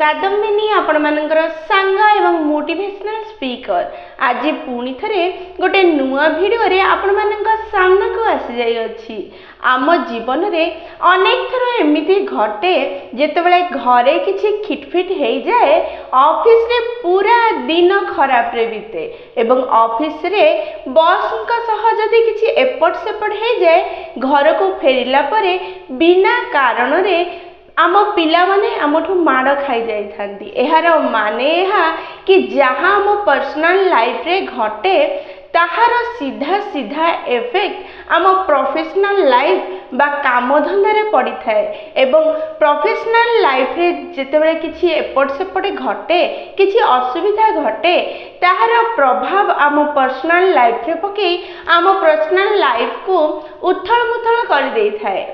कादम्बिनी आपण मानकर सांग एवं मोटिवेशनल स्पीकर आज पुणी थरे गोटे नुआ वीडियो रे आपण मानक सामना को आसी जाई अछि। आम जीवन रे अनेक थर एमिति घटे जेतेबेले घरे किछि खिटफिट हे जाए ऑफिस रे पूरा दिन खराब रे बीते एवं ऑफिस रे बॉस का सह जदी किछि एपट सेपट हे जाए घर को फेरिला परे बिना कारण रे आम पिला माने आमठू माड़ खाई जाई थांती। एहार माने एहा कि जहाँ आम पर्सनल लाइफ रे घटे ताहार सीधा सीधा इफेक्ट आम प्रोफेशनल लाइफ बा काम धंदा रे पड़ी थाए एवं प्रोफेशनल लाइफ रे जेतेबेले किछि एपट सेपट घटे किछि असुविधा घटे ताहार प्रभाव आम पर्सनल लाइफ रे पकई आम पर्सनल लाइफ को उथल मुथल कर देई थाए।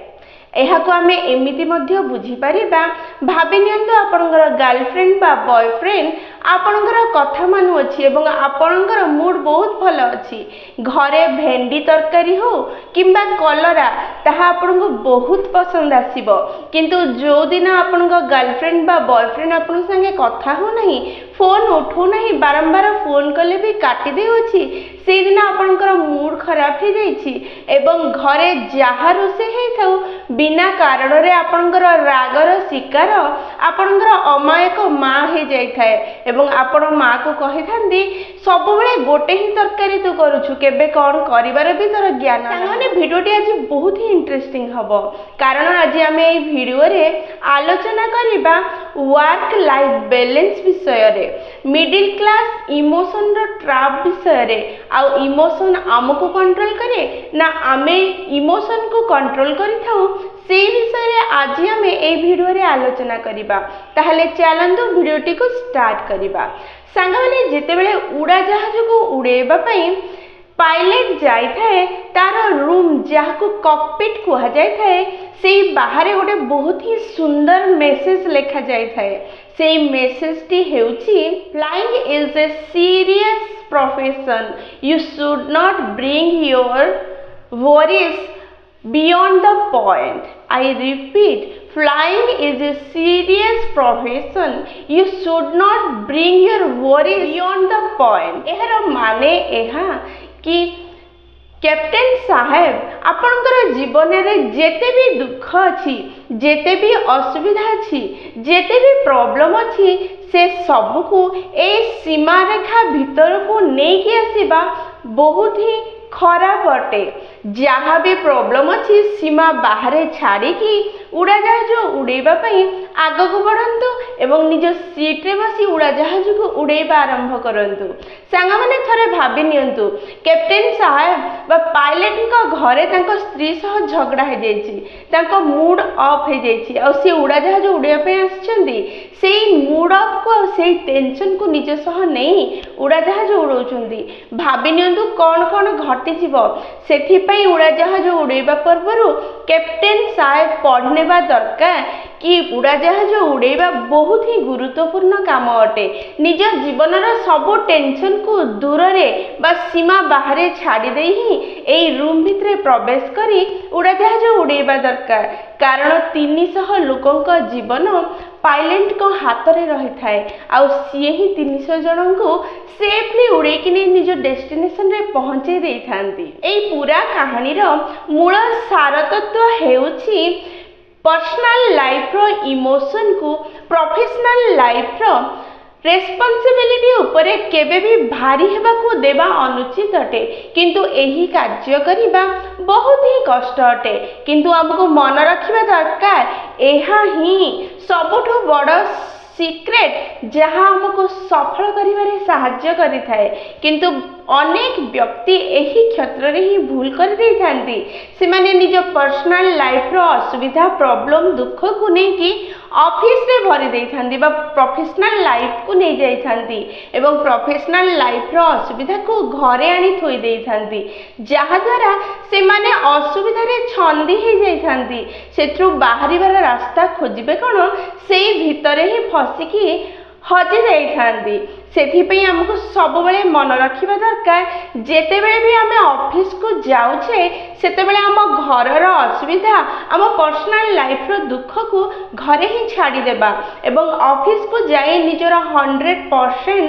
एहाको आमे एमिति मध्य बुझी परिबा भाबि नियंतु आपनकर गर्लफ्रेंड बा बॉयफ्रेंड आपनकर कथा मानु अछि एवं आपनकर मूड बहुत भलो अछि घरे भेंडी तरकारी हो किंबा कलरा ताहा आपनको बहुत पसंद आसीबो किंतु जो दिन आपनकर गर्लफ्रेंड बा बॉयफ्रेंड आपन संगे कथा हो नहीं फोन उठो नहीं बारंबार फोन कले भी काटी दे अछि से दिन आपनकर मूड खराब हे जाइछि एवं घरे जहा रोसे हे थाउ बिना कारण रे आपनकर रागर शिकार आपनकर अमायक माँ हे जाई थाए एवं आपण माँ को कहि थांदी सब बेले गोटे ही तरकारी तू करूछु केबे कोन करिवार भी तोर ज्ञान सामने वीडियोटी आज बहुत ही इंटरेस्टिंग हबो कारण आज आमे ए वीडियो रे आलोचना करिबा वर्क लाइफ बैलेंस विषय रे मिडिल क्लास इमोशन रो ट्रैप विषय रे आ इमोशन हमको कंट्रोल करे ना आमे इमोशन को कंट्रोल करि थाउ से विषय रे आज आमे ए वीडियो रे आलोचना करिबा। ताहले चलंतु वीडियोटी को स्टार्ट करिबा। सांग माने जेतेबेले उड़ा जहाज को उड़ेबा पई पायलट जाई थाए तार रूम जहा को कॉकपिट कुहा जाय थाए से बाहर गोटे बहुत ही सुंदर मेसेज लिखा जाय थाए से मेसेज टी हेउची flying is a serious profession you should not bring your worries beyond the point. I repeat, flying is a serious profession. You should not bring your worries beyond the point. एहर माने एहा कि captain साहेब आपनकर जीवन रे जेते भी दुख अछि जेते भी असुविधा अछि जेते भी प्रॉब्लम अछि से सब को ए सीमा रेखा भीतर को नै कि आसीबा बहुत ही खराब अटे। जहाँ भी प्रॉब्लम अच्छी सीमा बाहर छाड़ी की उड़ाजहाज उड़ेबा पई आग को बढ़ंतु एवं निज सीट रे बसी उड़ाजहाज को उड़ेबा आरंभ करंतु। सांगा माने थरे भाबि नियंतु कैप्टेन साहेब बा पायलट का घरे तांको स्त्री सह झगड़ा हे जायछि तांको मूड ऑफ हे जायछि और से उड़ाजहाज उड़ेबा पई आछछंदी सेई मूड ऑफ को सेई टेंशन को निज सह नहीं उड़ाजहाज उड़ौछंदी। भाबि नियंतु कोन कोन घटी जीवो सेथि पई उड़ाजहाज उड़ेबा पूर्व कैप्टेन साहेब पढ़नेबा दरकार कि उड़ाजहाज उड़ेबा बहुत ही गुरुत्वपूर्ण काम अटे। निज जीवन सब टेंशन को दूर रे बा सीमा बाहर छाड़ी दे ही एई रूम भितरे प्रवेश करी उड़ाजहाज उड़ेबा दरकार कारण 300 लोकंक जीवन पायलट को हाथ रे रही थाए आउ सी ही 300 जन को सेफली उड़े कि निज डेस्टिनेशन रे पहुंचे दे थांती। एई पूरा कहानी रो मूल सार तत्व हेउछि पर्सनल लाइफ रो इमोशन को प्रोफेशनल लाइफ रो रेस्पॉन्सिबिलिटी उपरे केबे भी भारी हेबा को देबा अनुचित अटे किंतु एही कार्य करिबा बहुत ही कष्ट अटे किंतु हमको मन रखिबा दरकार एहा ही सबठो बड़ सीक्रेट जहाँ हमको सफल करिबारे साहाय्य करि थाए किंतु अनेक व्यक्ति एही क्षेत्र रे ही भूल कर दे थांती से माने निज पर्सनल लाइफ रो असुविधा प्रॉब्लम दुख को नै कि ऑफिस रे भरी दे थांती बा प्रोफेशनल लाइफ को नै जाई थांती एवं प्रोफेशनल लाइफ रो असुविधा को घरे आनी थोई दे थांती जहा द्वारा से माने असुविधा रे छंदी हे जाई थांती सेथरु बाहरिबार रास्ता खोजिबे कोन सेई भितरे ही फसी की हजि जाई थांती। ସେଥିପାଇଁ ଆମକୁ ସବୁବେଳେ ମନେ ରଖିବା ଦରକାର ଯେତେବେଳେ ବି ଆମେ ଅଫିସକୁ ଯାଉଛେ ସେତେବେଳେ ଆମ ଘରର ଅସୁବିଧା ଆମ ପର୍ସନାଲ ଲାଇଫର ଦୁଃଖକୁ ଘରେ ହିଁ ଛାଡ଼ିଦେବା ଏବଂ ଅଫିସକୁ ଯାଇ ନିଜର 100%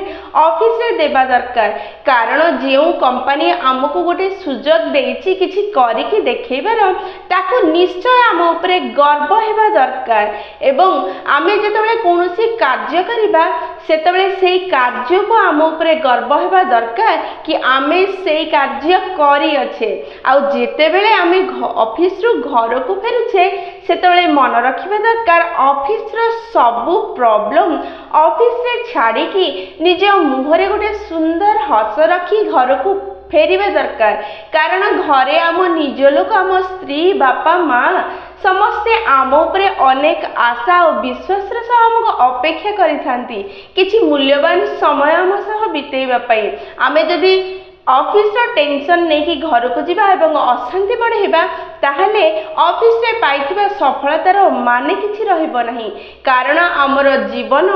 ଅଫିସରେ ଦେବା ଦରକାର। କାରଣ ଯେଉଁ କମ୍ପାନୀ ଆମକୁ ଗୋଟେ ସୁଯୋଗ ଦେଇଛି କିଛି କରିକି ଦେଖେଇବାର ତାକୁ ନିଶ୍ଚୟ ଆମ ଉପରେ ଗର୍ବ ହେବା ଦରକାର ଏବଂ ଆମେ ଯେତେବେଳେ କୌଣସି କାର୍ଯ୍ୟ କରିବା ସେତେବେଳେ ସେଇ କାର୍ଯ୍ୟକୁ ଆମ ଉପରେ ଗର୍ବ ହେବା ଦରକାର କି ଆମେ ସେଇ କାର୍ଯ୍ୟ କରିଅଛେ। ଆଉ ଯେତେବେଳେ ଆମେ ଅଫିସରୁ ଘରକୁ ଫେରୁଛେ ସେତେବେଳେ ମନେ ରଖିବା ଦରକାର ଅଫିସର ସବୁ ପ୍ରୋବ୍ଲେମ୍ ଅଫିସରେ ଛାଡ଼ିକି ନିଜ ମୁହଁରେ ଗୋଟେ ସୁନ୍ଦର ହସ ରଖି ଘରକୁ ଫେରିବା ଦରକାର। କାରଣ ଘରେ ଆମ ନିଜ ଲୋକ ଆମ ସ୍ତ୍ରୀ ବାପା ମା ସମସ୍ତେ ଆମ ଉପରେ ଅନେକ ଆଶା ଓ ବିଶ୍ୱାସର ସହ ଆମକୁ ଅପେକ୍ଷା କରିଥାନ୍ତି କିଛି ମୂଲ୍ୟବାନ ସମୟ ଆମ ସହ ବିତେଇବା ପାଇଁ। ଆମେ ଯଦି ଅଫିସର ଟେନସନ୍ ନେଇକି ଘରକୁ ଯିବା ଏବଂ ଅଶାନ୍ତି ବଢ଼େଇବା ତାହେଲେ ଅଫିସରେ ପାଇଥିବା ସଫଳତାର ମାନେ କିଛି ରହିବ ନାହିଁ। କାରଣ ଆମର ଜୀବନ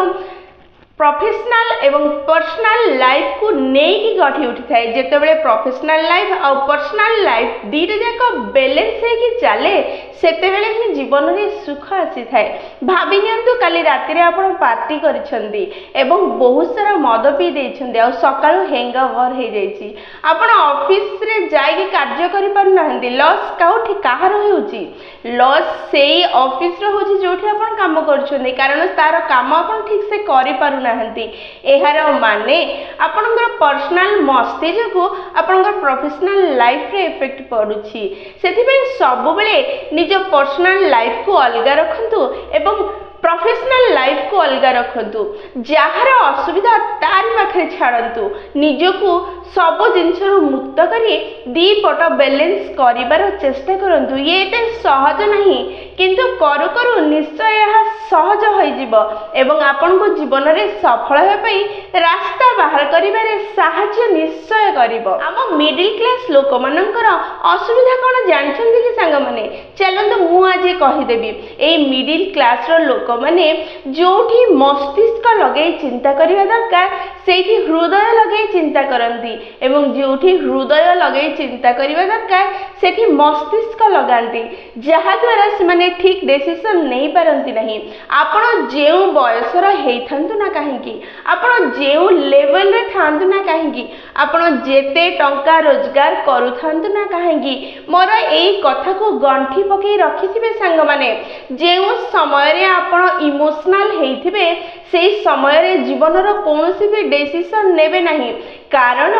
प्रोफेशनल एवं पर्सनल लाइफ को नहीं गढ़ी उठी थाए। जितेबाला प्रोफेशनल लाइफ और पर्सनल लाइफ दीटा जाक बैलेंस होगी चले सेतेबेले ही जीवन में सुख आसी थाए। भाभी नियंतु काली राति रे आपण पार्टी करिसेंती एवं बहुत सारा मद पी देइछंती आ सकाळु हैंगओवर हे जाईची। आपण ऑफिस रे जाई कार्य करि पार नाहंती। लॉस काउठी काहार होउची? लॉस सेई ऑफिस रे होची जोठी आपण काम करछंती कारण तार काम आपण ठीक से करि पारु नाहंती। एहार माने आपणकर पर्सनल मस्ती जको आपणकर प्रोफेशनल लाइफ रे इफेक्ट पडुची। सेथि पे सब बेले निज पर्सनल लाइफ को अलग रखंतु एवं प्रोफेशनल लाइफ को अलग रखंतु। जहार असुविधा तार पाखे छाड़ंतु। निजको सब जिनस मुक्त करी दी पट बैलेंस करिवार चेष्टा करंतु। ये एते सहज नहीं किंतु करू करू निश्चय यह सहज होई जिवो एवं आपन को जीवन रे सफल होय पई रास्ता बाहर करिवारे सहाय्य निश्चय करिवो। आम मिडिल क्लास लोक मानकर असुविधा कोन जानछंती कि सांग माने? चलंतु मु आज कहि देबी। ए मिडिल क्लास रो लोक माने जोठी मस्तिष्क लगे चिंता करिवा दरकार सेठी हृदय लगे चिंता करंती एवं जोठी हृदय लगे चिंता करिवा दरकार सेठी मस्तिष्क लगांती जहा द्वारा से माने ठीक डिसीजन नहीं पारंती नहीं। आपण जेउ बयसर हेइथंतु ना काहेकि आपण जेउ लेवल रे थांतु ना काहेकि आपण जेते टंका रोजगार करूथंतु ना काहेकि मोर एई कथा को गंठी पकई रखिथिबे सांग माने जेउ समय रे आपण इमोशनल हेइथिबे सेई समय रे जीवन रो कोनोसी भी डिसीजन नेबे नहीं। कारण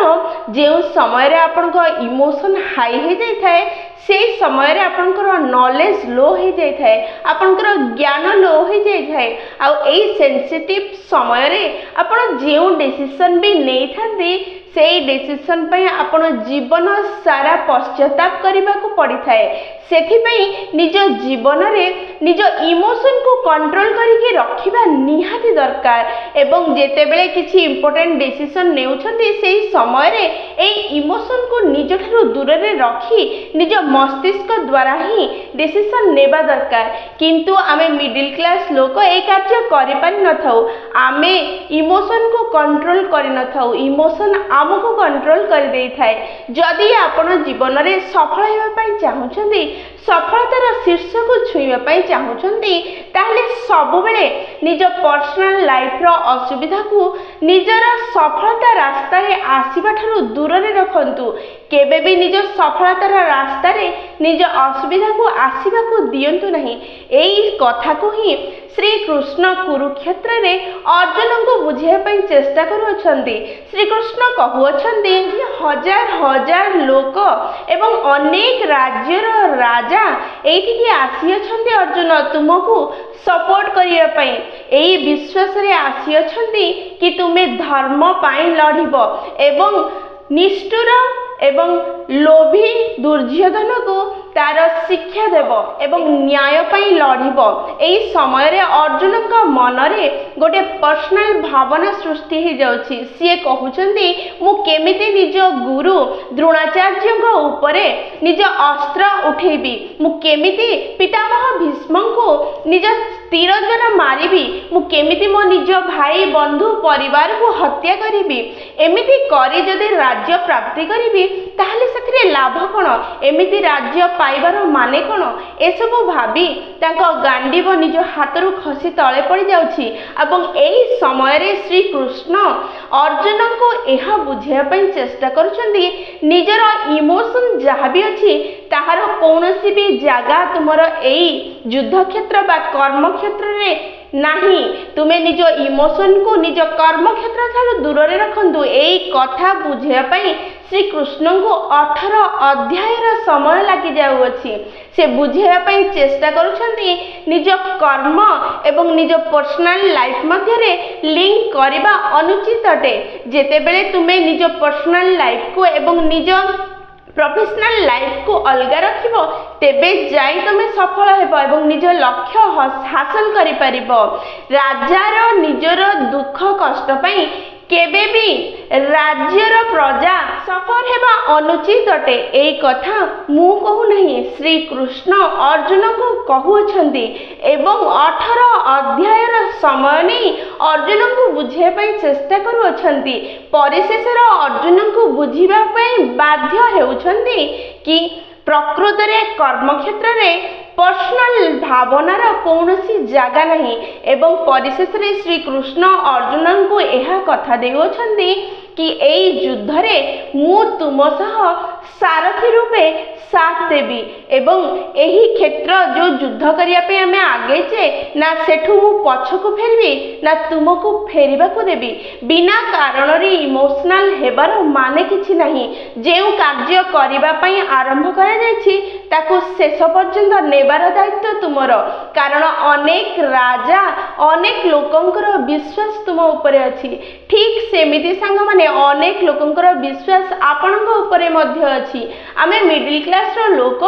जो समय रे आपनका इमोशन हाई हो जाई थाए से समय रे आपनकर नॉलेज लो हो जाई थाए आपनकर ज्ञान लो हो जाई थाए। आ एई सेंसिटिव समय रे आपण जो डिसीजन भी नहीं थांती से डिसीजन पे आपण जीवन सारा पश्चाताप करने को पड़ी थाए। सेथिपई निज जीवन रे निज इमोशन को कंट्रोल करके रखिबा निहाती दरकार एवं जेतेबेले किछि इंपोर्टेंट डिसीजन नेउछंती सेही समय रे ए इमोशन को निज ठारू दूर रे रखी निज मस्तिष्क द्वारा ही डिसीजन नेबा दरकार। किंतु आमे मिडिल क्लास लोक ए कार्य करि पारि न थाउ। आमे इमोशन को कंट्रोल करि न थाउ। इमोशन आमको कंट्रोल कर दे थाए। जदि आपण जीवन रे सफल हेबा पई चाहुछंती सफलतार शीर्ष को छुईबा पई चाहुछंती ताहले सब बेले निज पर्सनल लाइफ रो असुविधा को निजर सफलता रास्ता रे आसीबा ठारू दूर रे रखंतु। केबे भी निज सफलतार रास्ता रे निज असुविधा को आसीबा को दियंतु नहीं। एई कथा को ही श्री कृष्ण कुरुक्षेत्र रे अर्जुन को बुझाइबा पई चेष्टा करूछंती। श्री कृष्ण कहुछंती हजार हजार लोक एवं अनेक राज्यर राजा एठी आसी अछंती अर्जुन तुमको सपोर्ट करिया पई एई विश्वास रे आसी अछंती कि तुमे धर्म पाई लढिबो एवं निष्ठुर एवं लोभी दुर्योधन को तार शिक्षा देव एवं न्याय पाई लढिबो। एई समय रे अर्जुन का मन रे गोटे पर्सनल भावना सृष्टि हो जाउछि। सिए कहउछंती मु केमिति निज गुरु द्रोणाचार्य को ऊपरे निज अस्त्र उठेबी, मु केमिति पितामह भीष्म को निज तीर द्वारा मारिबी मु केमिति मो निज भाई बंधु परिवार को हत्या करिबी एमिति करी जदि राज्य प्राप्ति करिबी ताहले सथिरे लाभ कोन एमिति राज्य पाइबार माने कोन एसबु भाबी तांको गांडीब निज हाथरू खसी तळे पड़ी जाउछि एवं एही समय रे श्री कृष्ण अर्जुन को एहा बुझिया पई चेष्टा करूछंदी निजर इमोशन जहा भी अछि ताहार कोनोसी भी जागा तुमर एई युद्ध क्षेत्र बा कर्म क्षेत्र रे नहीं तुमे निज इमोशन को निज कर्म क्षेत्र ठारू दूर रे रखंतु एई कथा बुझिया पई श्री कृष्ण को 18 अध्याय समय लगी जाउछि से बुझिया पई चेष्टा करूछंती निज कर्म एवं निज पर्सनल लाइफ मध्य रे लिंक करबा अनुचित अटे जेते बेले तुमे निज पर्सनल लाइफ को एवं निज प्रोफेशनल लाइफ को अलग रखिबो तेबे जाई तुमे सफल हेबो एवं निज लक्ष्य हासिल करि परिबो राजार निजर दुख कष्ट पई केबे भी राज्यर प्रजा सफल हेबा अनुचित अटे एई कथा मु कहू नहीं श्री कृष्ण अर्जुन को कहउछंती एवं 18 अध्याय समय नहीं अर्जुन को बुझे पई चेष्टा करूछंती परिशेष अर्जुन को बुझिबा पई बाध्य हेउछंती कि प्रकृत रे कर्म क्षेत्र रे पर्सनल भावनार कौनसी जगह नहीं एवं परिशेष रे श्री कृष्ण अर्जुन को यह कथा देउछंती कि एई युद्ध रे मु तुम सह सारथी रूपे साथ देबी एवं एही क्षेत्र जो युद्ध करिया पे हमें आगे जे ना सेठू मु पछकु फेरबी ना तुमको फेरिबा को देबी बिना कारण रे इमोशनल हेबार माने किछि नहीं जेउ कार्य करिबा पई आरंभ करा जायछि ताको शेष पर्यंत नेबार दायित्व तुमर कारण अनेक राजा अनेक लोकंकर विश्वास तुम उपरे अछि ठीक सेमिति संग माने अनेक लोकंकर विश्वास आपनक उपरे मध्य अछि आमे मिडिल क्लास रो लोक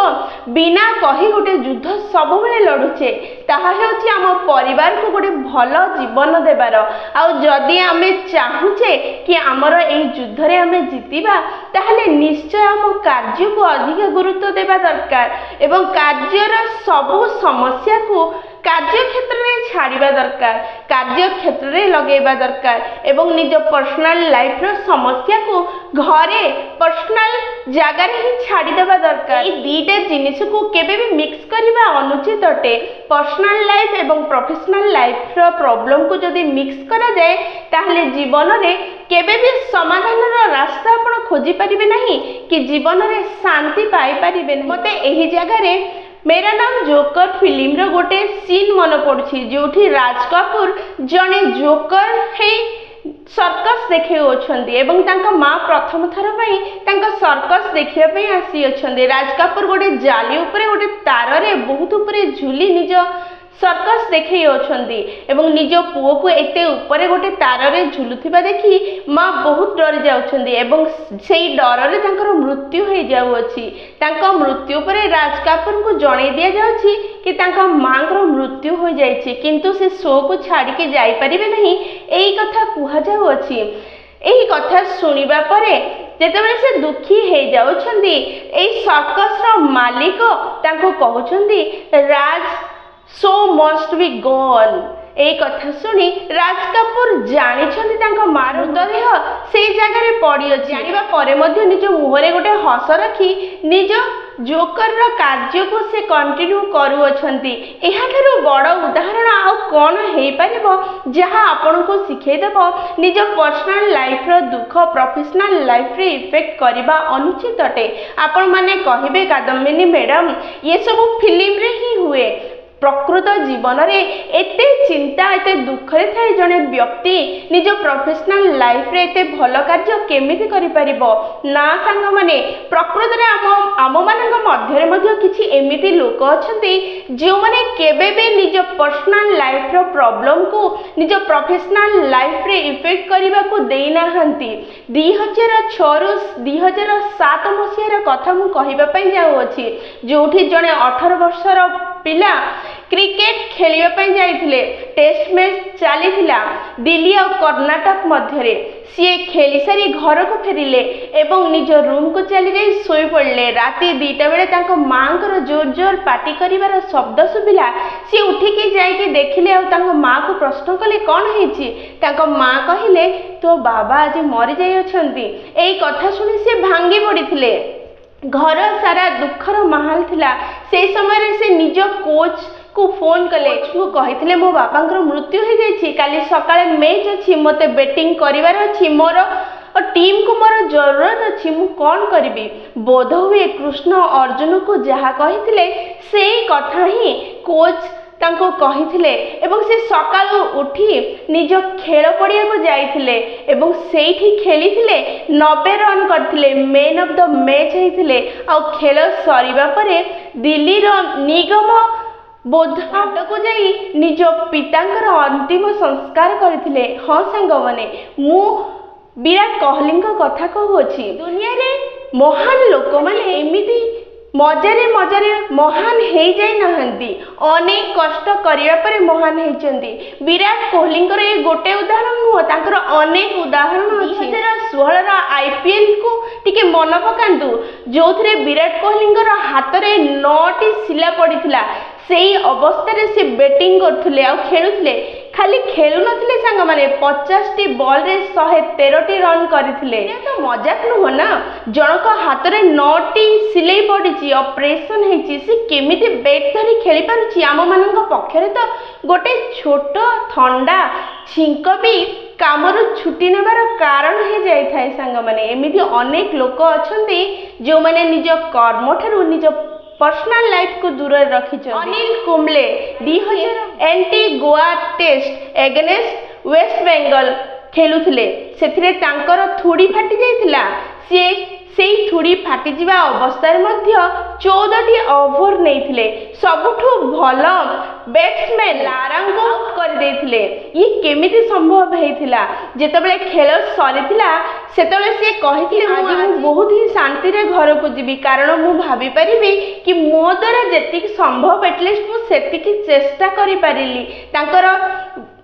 बिना कही गोटे युद्ध सब बेले लडुचे ताहा हेउछि आम परिवार को गोटे भलो जीवन देबार आ जदि आमे चाहुचे कि आमर एई युद्ध रे आमे जितिबा ताहले निश्चय आम कार्य को अधिक गुरुत्व देबा दरकार एवं कार्यर सब समस्या को कार्य क्षेत्र में छाड़िबा दरकार कार्य क्षेत्र में लगेबा दरकार एवं निज पर्सनल लाइफ रो समस्या को घरे पर्सनल जगह ही छाड़ी देबा दरकार ई दीटा जिनिस को केबे भी मिक्स करबा अनुचित अटे पर्सनल लाइफ एवं प्रोफेशनल लाइफ रो प्रॉब्लम को जदी मिक्स करा जाए ताहले जीवन रे केबे भी समाधान रो रास्ता आपण खोजी परिबे नहीं कि जीवन रे शांति पाई परिबे नहीं मते एही जगह रे मेरा नाम जोकर फिल्म रो गोटे सीन मन पड़ुछि जोठी राज कपूर जने जोकर हे सर्कस देखे अछंती एवं तांका मां प्रथम थर पई तांका सर्कस देखिया पई आसी अछंती राज कपूर गोटे जाली ऊपर गोटे तार रे बहुत ऊपर झुली निज सर्कस देखे अछंती एवं निज पुओ को एते ऊपर गोटे तार रे झुलुथिबा देखि मां बहुत डर जाउछंती एवं सेई डर रे तांकर मृत्यु हो जाउ अछि तांका मृत्यु पर राज कपूर को जणे दिया जाउछि कि तांका मां को मृत्यु हो जाइछि किंतु से शो को छाडी के जाई परिबे नहीं एई कथा कुहा जाउ अछि एही कथा सुनिबा परे जेतेबेले से दुखी हे जाउछंती एई सर्कस रो मालिक तांको कहउछंती राज सो मस्ट बी गॉन ए कथा सुनी राज कपूर जानिछंती तांको मृतदेह से जगह रे पड़ी अछि जानिबा परे मध्ये निज मुहरे गोटे हस रखी निज जोकर रो कार्य को से कंटिन्यू करू अछंती एहा थारु बड़ उदाहरण आ कोन हेई परिबो जहा आपन को सिखै देबो निज पर्सनल लाइफ रो दुख प्रोफेशनल लाइफ रे इफेक्ट करबा अनुचित अटे आपन माने कहिबे कादम्बिनी मैडम ये सब फिल्म रे ही हुए प्रकृत जीवन रे एते चिंता एते दुख रे थाए जने व्यक्ति निज प्रोफेशनल लाइफ रे एते भलो कार्य केमिति करि परिबो ना संग माने प्रकृत रे आम मानक मध्य रे मध्य किछि एमिति लोक अछंती जे माने केबे बे निज पर्सनल लाइफ रो प्रॉब्लम को निज प्रोफेशनल लाइफ रे इफेक्ट करिबा को देई ना हंती 2006 रु 2007 मसिया रा कथा मु कहिबा पई जाउ अछि जोठी जने 18 वर्षर पिला क्रिकेट खेलिबा जाइथिले। टेस्ट मैच चलीथिला दिल्ली और कर्नाटक मध्य। सी खेली सारी घर को फेरिले एवं निज रूम को चली जाई सोई पड़ले। राति 2टा बेले माँ जोर जोर पाटी करिवार शब्द शुभिला। सी उठिकी जाइके देखिले और माँ को प्रश्न कले कौन है। माँ कहले तो बाबा आज मरी जाइछंती। एई कथा सुनी से भांगी पड़िथिले। घर सारा दुखर माहौल थिला। से समय से निज कोच को फोन कले को कहिथिले मो बापांकर मृत्यु हो जाइछि। काली सकाळे मैच अछि, मते बैटिंग करिवार अछि, मोर और टीम को मोर जरूरत अछि, मु कौन करिबी। बोध हुए कृष्ण अर्जुन को जहा कहिथिले सेई कथा ही कोच तांको कहिथिले एवं से सकाळु उठी निज खेल पड़िया को जाइथिले एवं सेठी खेलिथिले। 90 रन करथिले, मैन ऑफ द मैच हेथिले। आ खेल सरीबा परे दिल्ली रो निगम बोध को जाई निज पितांकर अंतिम संस्कार करथिले। हाँ सांग माने मु विराट कोहली कथा कहूछि। दुनिया रे महान लोक माने एमिति मजारे मजारे महान हो जाई नहंती, अनेक कष्ट करिया परे महान होइचंती। विराट कोहली ये गोटे उदाहरण नुह, तांकर अनेक उदाहरण अछि। 2016 रा आईपीएल को टिके मन पकांतु, जो थे विराट कोहली हाथ में 9टी शिला पड़ीथिला। सेई अवस्था से बैटिंग करथुले आ खेलुथुले। खाली खेलु नथिले सांग माने 50टी बॉल रे 113टी रन करथिले। तो मजाक नुह ना, जनक हाथ में 9टी सिलाई पड़ी ऑपरेशन हेची, से केमिति बैट धरी खेली पारुची। आम मानक पक्षरे तो गोटे छोट ठंडा छिंक भी कामरू छुट्टी नेबार कारण हो जाए सांग माने। एमिति अनेक लोक अछंती जो माने निज कर्म ठारू निज पर्सनल लाइफ को दूर रखी। अनिल कुंबले 2000 एंटी गोवा टेस्ट एगेनेस्ट वेस्ट बेंगल खेलुथिले। सेथिरे तांकर थुड़ी फाटी जाइथिला। सेई थुड़ी फाटी जिबा अवस्था मध्य 14टी ओवर नैथिले। सबुठु भल बैट्समैन लारांगो आउट कर देथिले। ये केमिति संभव हेथिला? जेतबेले खेल सरीथिला सेतबेले से कहिथिले मु बहुत ही शांति रे घर को जीवी, कारण मु भाबी परिबी कि मो द्वारा जेतिक संभव एटलिस्ट मु सेतिकी चेष्टा करि परिली। तांकर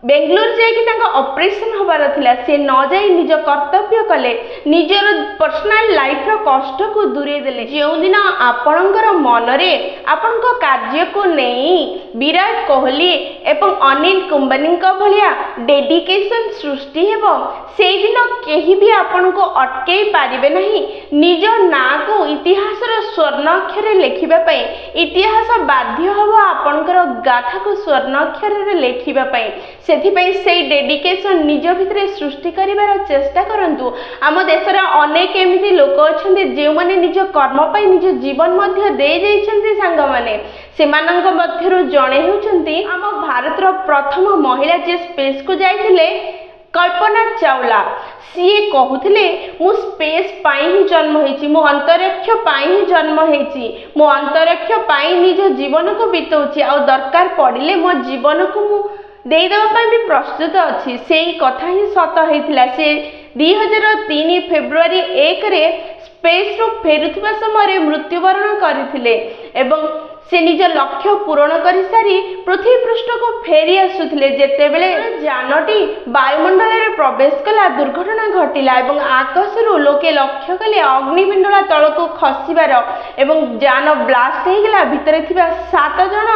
बेंगलोर जाइए ऑपरेशन हबार थिला, से न जाई निज कर्तव्य कले, निजर पर्सनल लाइफ रो कष्ट को दूरे देले। जो दिन आपणकर मनरे आपणको कार्य को नहीं विराट कोहली एवं अनिल कुंबले भलिया डेडिकेशन सृष्टि हेबो, से दिन केही भी आपनको अटके पारिबे नहीं। निज ना को इतिहास रो स्वर्ण अक्षर लेखिबा पई इतिहास बाध्य हबो आपणकर गाथा को स्वर्ण अक्षर रे लेखिबा पई। सेथिपाई से डेडिकेशन निज भितर सृष्टि करिवार चेष्टा करंतु। आम देशर अनेक एमिति लोक अछंती जे माने निज कर्म पई निज जीवन मध्य दे जाइछंती सांग माने। सेमानंक मध्यरु जणे हेउछंती आम भारतर प्रथम महिला जे स्पेस को जाइथिले कल्पना चावला। सीए कहूथिले मु स्पेस पाई ही जन्म हेची, मो अंतरिक्ष पाई ही जन्म हेची, मो अंतरिक्ष पाई निज जीवन को बितौची आ दरकार पड़िले मो जीवन को मु देदेवा भी प्रस्तुत अच्छी। से कथा ही सत होता। से 2003 फेब्रुआरी 1 रे स्पेस रू फेरुवा समय मृत्युवरण करथिले एवं से निज लक्ष्य पूरण कर सारी पृथ्वी पृष्ठ को फेरी आसुथिले। जेतेबेले जानटी वायुमंडल में प्रवेश कला दुर्घटना घटिला एवं आकाश रू लोके लक्ष्य कले अग्निपिंडला तल को खसिबार एवं जान ब्लास्ट हो गला। भितर थिबा 7 जन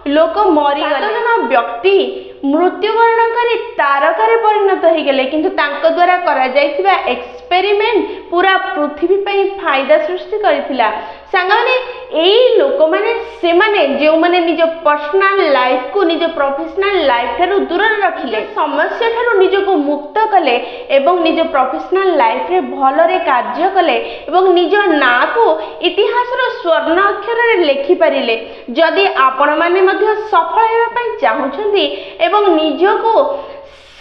लोक मरीगले। 7 जन व्यक्ति मृत्युवरण कर तारकार परिणत हो गले, किंतु तांको द्वारा करा जाइथिबा एक्सपेरिमेंट पूरा पृथ्वी पे फायदा सृष्टि करथिला। सांगने एई लोक माने से माने जो माने निज पर्सनल लाइफ को निज प्रोफेशनल लाइफ ठारू दूर रखिले, समस्या ठारू निज को मुक्त कले एवं निज प्रोफेशनल लाइफ रे भलरे कार्य कले एवं निज ना को इतिहास रो स्वर्ण अक्षर रे लेखि परिले। जदि आपण माने मध्य सफल हेबा पई चाहुछंती एवं निज को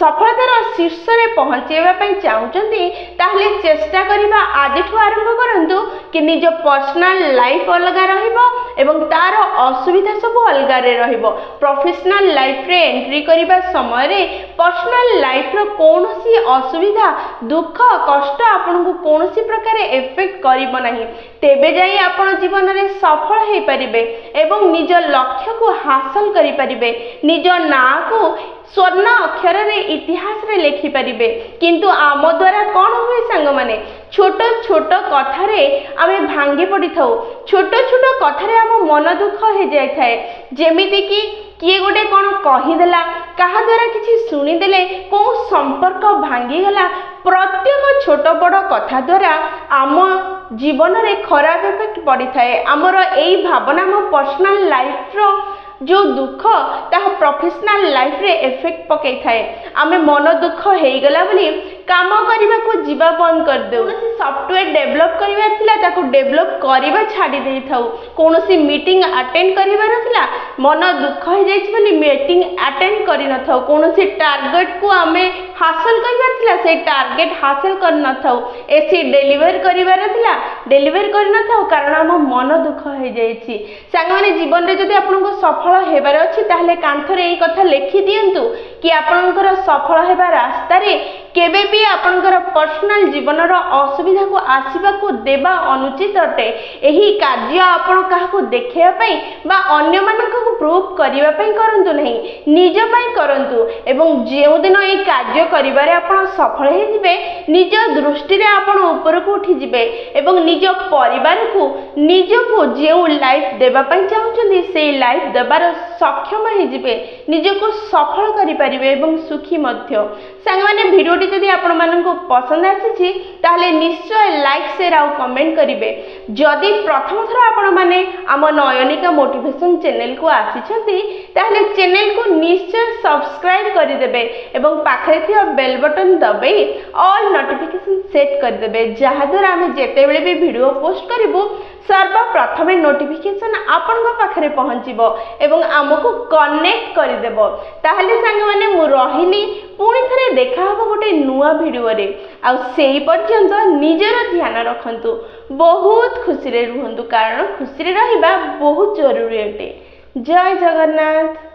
सफलतार शीर्ष में पहुँचेबा चाहूँगी, ताहले चेष्टा करबा आज आरंभ करंतु कि निज पर्सनल लाइफ अलग रहिबो एवं तार असुविधा सब अलग रहिबो। प्रोफेशनल लाइफ रे एंट्री करिबा समय रे पर्सनल लाइफ रो कोनोसी असुविधा दुख कष्ट आपनको कोनोसी प्रकार इफेक्ट करिबो नाही। तेबे जाई आपण जीवन रे सफल हे परिबे एवं निज लक्ष्य को हासिल करि परिबे। निज ना को स्वर्ण अक्षर रे इतिहास रे लिखि परिबे। किंतु आम द्वारा कौन हुए सांग माने छोट छोट कथारे आमे भांगी पड़ी थाउ। छोट छोट कथारे आम मन दुख हो जाय थाए। जेमिति कि किए गोटे कौन कहीदेला कहा द्वारा किसी शुणीदेले कौ संपर्क भांगी गला। प्रत्येक छोट बड़ कथा द्वारा आम जीवन रे खराब इफेक्ट पड़ी थाए। आमर एई भावना आम पर्सनल लाइफ रो जो दुख ताहा प्रोफेशनल लाइफ रे इफेक्ट पकई थाए। आमे मन दुख हेई गला बोली काम करबा को जीवा बंद कर देउ। कोनोसी सॉफ्टवेयर डेवलप करिवार थिला ताको डेवलप करिबा छाडी देई थाउ। कोनोसी मीटिंग अटेंड करिवार थिला मन दुख हो जाइछ बोली मीटिंग अटेंड करि न थाउ। कोनोसी टारगेट को आमे हासिल करिवार थिला से टारगेट हासिल कर न थाउ। एसी डिलीवर करिवार थिला डिलीवर कर न थाउ कारण हम मन दुख हो जाइछि। सांग माने जीवन रे जदि आपनको सफल हेबार अछि ताहले कांथरे एई कथा लिखि दियंतु कि आपनकर सफल हेबा रास्ता रे केबे भी आपनकर पर्सनल जीवन रो असुविधा को आसीबा को देबा अनुचित अटे। एही कार्य आपण काहा को देखिया पई बा अन्य मानक को प्रूव करिवा पई करंतु नहीं निज पई करंतु। एवं जेउ दिन एई कार्य करिबारे आपण सफल हे जिवे निज दृष्टि रे आपण ऊपर को उठी जिवे एवं निज परिवार को निज को जेउ लाइफ देबा पई चाहुचंदी से लाइफ देबार सक्षम हे जिवे निज को सफल करि परिबे एवं सुखी मध्य। सांग माने वीडियो जदि आपण माननको पसंद आसी ताहले निश्चय लाइक शेयर आउ कमेंट करिवे। जदि प्रथम थर आपण माने आम नयनिका मोटिवेशन चैनल को आसी ताहले चैनल को निश्चय सब्सक्राइब कर देबे एवं पाखरे थिया बेल बटन दबे ऑल नोटिफिकेशन सेट कर देबे जहा द्वारा आमे जेते बेले भी वीडियो पोस्ट करिवो सर्वप्रथमे नोटिफिकेशन आपण पाखरे पहुंचीबो एवं आमको कनेक्ट कर देबो। ताहले सांग माने मु रहिली पुणी थरे देखा हबो गोटे नुआ वीडियो रे। आ सेही पर्यंत निजर ध्यान रखंतु बहुत खुशी रे रुहंतु कारण खुशी रे रहिबा बहुत जरूरी अटे। जय जगन्नाथ।